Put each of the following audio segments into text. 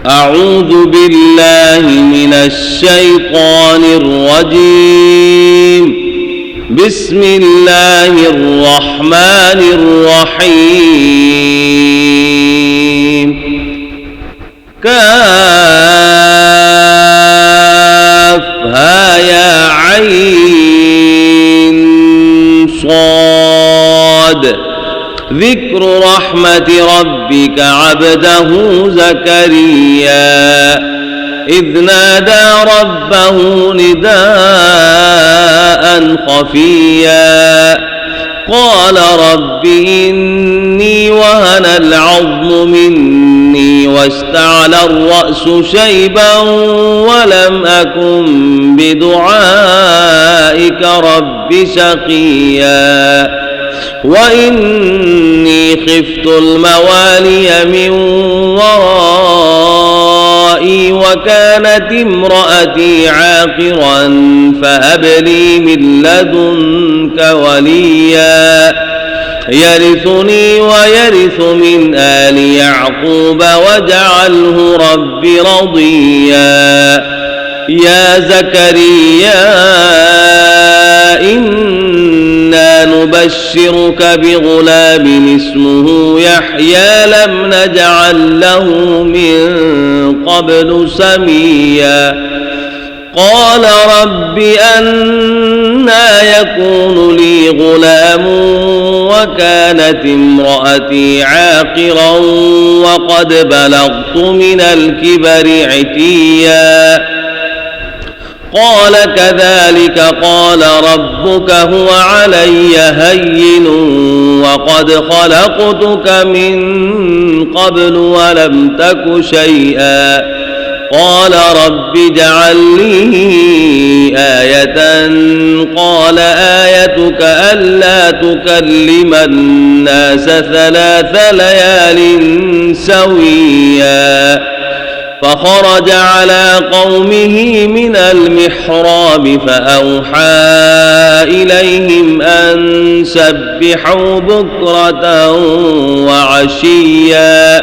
أعوذ بالله من الشيطان الرجيم. بسم الله الرحمن الرحيم. كافها يا عين صاد. ذكر رحمة ربك عبده زكريا إذ نادى ربه نداء خفيا قال رب إني وهن العظم مني واشتعل الرأس شيبا ولم أكن بدعائك رب شقيا وإني خفت الموالي من ورائي وكانت امرأتي عاقرا فهب لي من لدنك وليا يرثني ويرث من آل يعقوب واجعله رب رضيا. يا زكريا إنا نبشرك بغلام اسمه يحيى لم نجعل له من قبل سميا. قال رب أنى يكون لي غلام وكانت امرأتي عاقرا وقد بلغت من الكبر عتيا. قال كذلك قال ربك هو علي هين وقد خلقتك من قبل ولم تك شيئا. قال رب اجعل لي آية قال آيتك ألا تكلم الناس 3 ليال سويا. فخرج على قومه من المحراب فأوحى إليهم أن سبحوا بكرة وعشيا.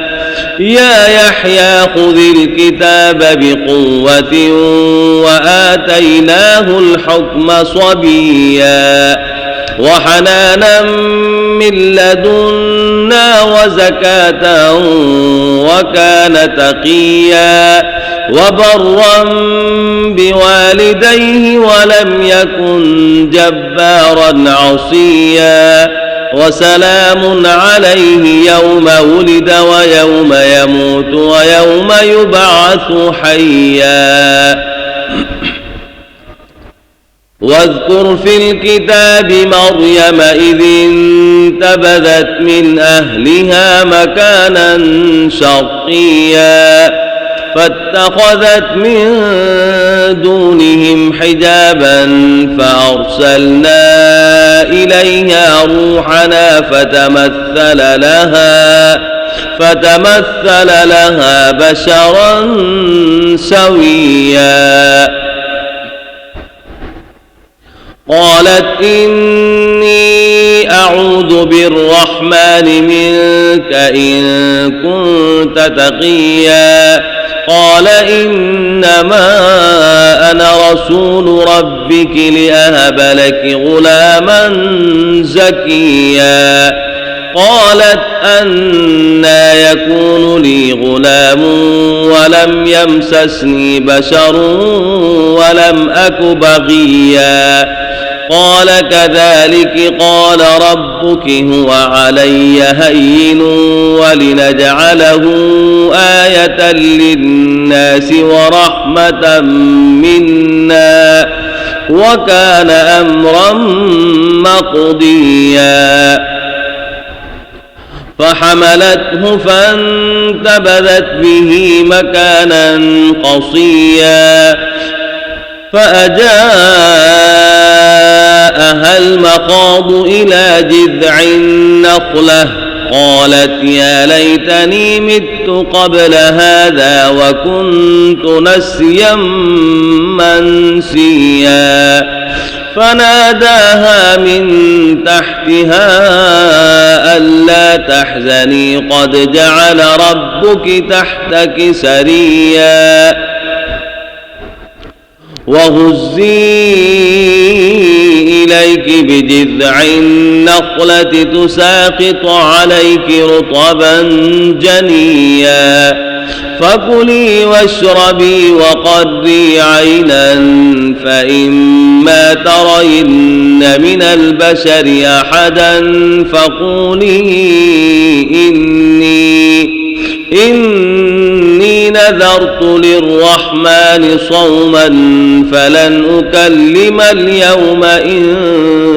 يا يحيى خذ الكتاب بقوة وآتيناه الحكم صبيا وحنانا من لدنا وزكاة وكان تقيا وبرا بوالديه ولم يكن جبارا عصيا. وسلام عليه يوم ولد ويوم يموت ويوم يبعث حيا. واذكر في الكتاب مريم إذ انتبذت من أهلها مكانا شرقيا فاتخذت من دونهم حجابا فأرسلنا إليها روحنا فتمثل لها بشرا سويا. قالت إني أعوذ بالرحمن منك إن كنت تقيا. قال إنما أنا رسول ربك لأهب لك غلاما زكيا. قالت أنى يكون لي غلام ولم يمسسني بشر ولم أك بغيا. قال كذلك قال ربك هو علي هين ولنجعله آية للناس ورحمة منا وكان أمرا مقضيا. فحملته فانتبذت به مكانا قصيا فأجاءها المخاض إلى جذع النخلة قالت يا ليتني مت قبل هذا وكنت نسيا منسيا. فناداها من تحتها ألا تحزني قد جعل ربك تحتك سريا وهزي إليك بجذع النخلة تساقط عليك رطبا جنيا فكلي واشربي وقري عينا فإما ترين من البشر أحدا فقولي إني نذرت للرحمن صوما فلن أكلم اليوم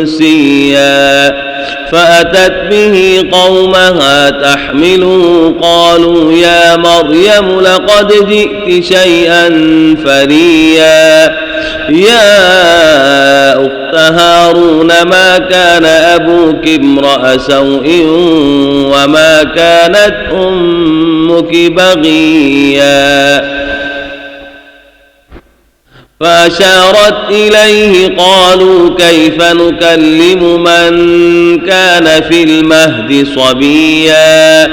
إنسيا فأتت به قومها تحمله قالوا يا مريم لقد جئت شيئا فريا يا أخت هارون ما كان أبوك امرأ سوء وما كانت أمك بغيا فأشارت إليه قالوا كيف نكلم من كان في المهد صبيا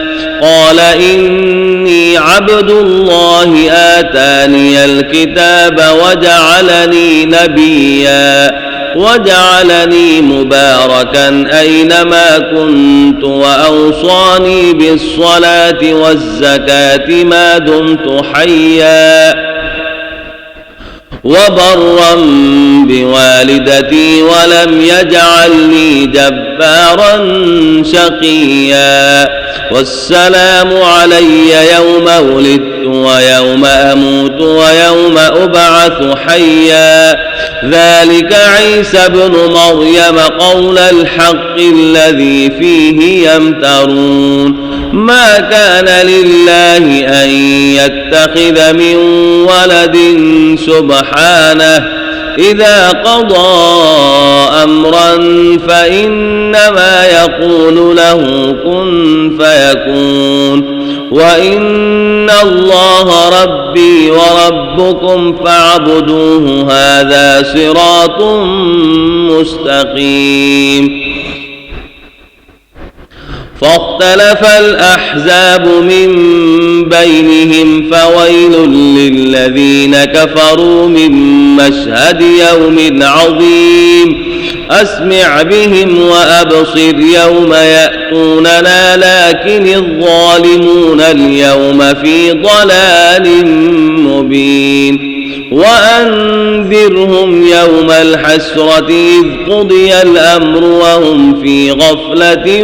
قال إني عبد الله آتاني الكتاب وجعلني نبيا وجعلني مباركا أينما كنت وأوصاني بالصلاة والزكاة ما دمت حيا وبرا بوالدتي ولم يجعلني جبارا شقيا والسلام علي يوم ولدت ويوم أموت ويوم أبعث حيا ذلك عيسى ابن مريم قول الحق الذي فيه يمترون ما كان لله أن يتخذ من ولد سبحانه إذا قضى أمرا فإنما يقول له كن فيكون وإن الله ربي وربكم فاعبدوه هذا صراط مستقيم فاختلف الأحزاب من بينهم فويل للذين كفروا من مشهد يوم عظيم أسمع بهم وأبصر يوم يأتوننا لكن الظالمون اليوم في ضلال مبين وأنذرهم يوم الحسرة إذ قضي الأمر وهم في غفلة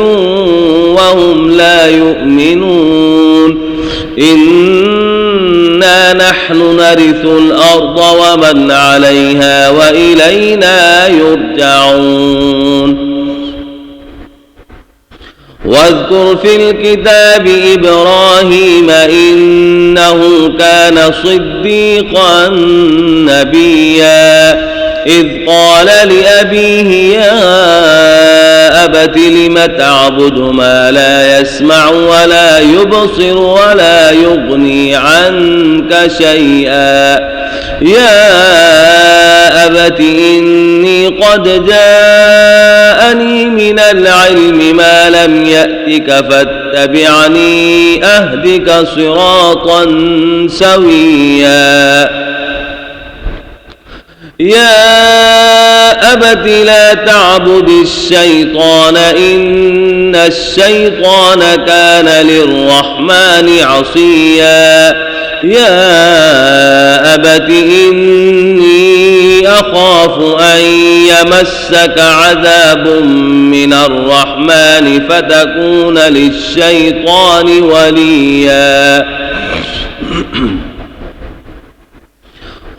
وهم لا يؤمنون إنا نحن نرث الأرض ومن عليها وإلينا يرجعون واذكر في الكتاب إبراهيم إنه كان صديقا نبيا إذ قال لأبيه يا أبت لم تعبد ما لا يسمع ولا يبصر ولا يغني عنك شيئا يا أبت إني قد جاءني من العلم ما لم يأتك فاتبعني أهدك صراطا سويا يا أبت لا تعبد الشيطان إن الشيطان كان للرحمن عصيا يا أبت إني أخاف أن يمسك عذاب من الرحمن فتكون للشيطان وليا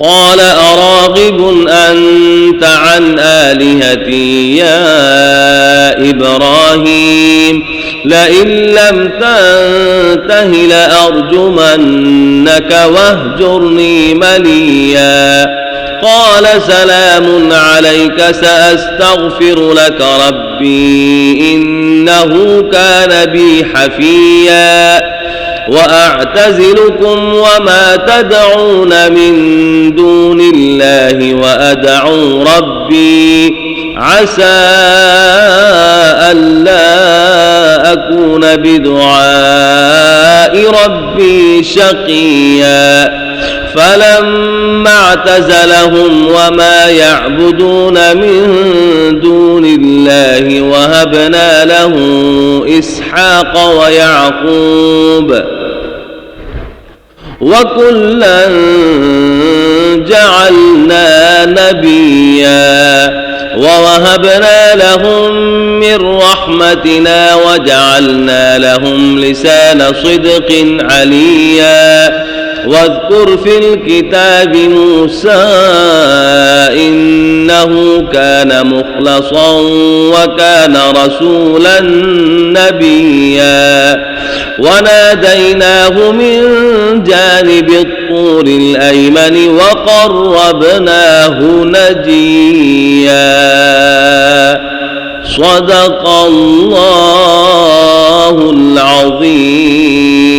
قال أراغب أنت عن آلهتي يا إبراهيم لئن لم تنته لأرجمنك واهجرني مليا قال سلام عليك سأستغفر لك ربي إنه كان بي حفيا وأعتزلكم وما تدعون من دون الله وأدعو ربي عسى ألا أكون بدعاء ربي شقيا فلما اعتزلهم وما يعبدون من دون الله وهبنا له إسحاق ويعقوب وكلا جعلنا نبيا ووهبنا لهم من رحمتنا وجعلنا لهم لسان صدق عليا واذكر في الكتاب موسى إنه كان مخلصا وكان رسولا نبيا وناديناه من جانب الطور الأيمن وقربناه نجيا صدق الله العظيم.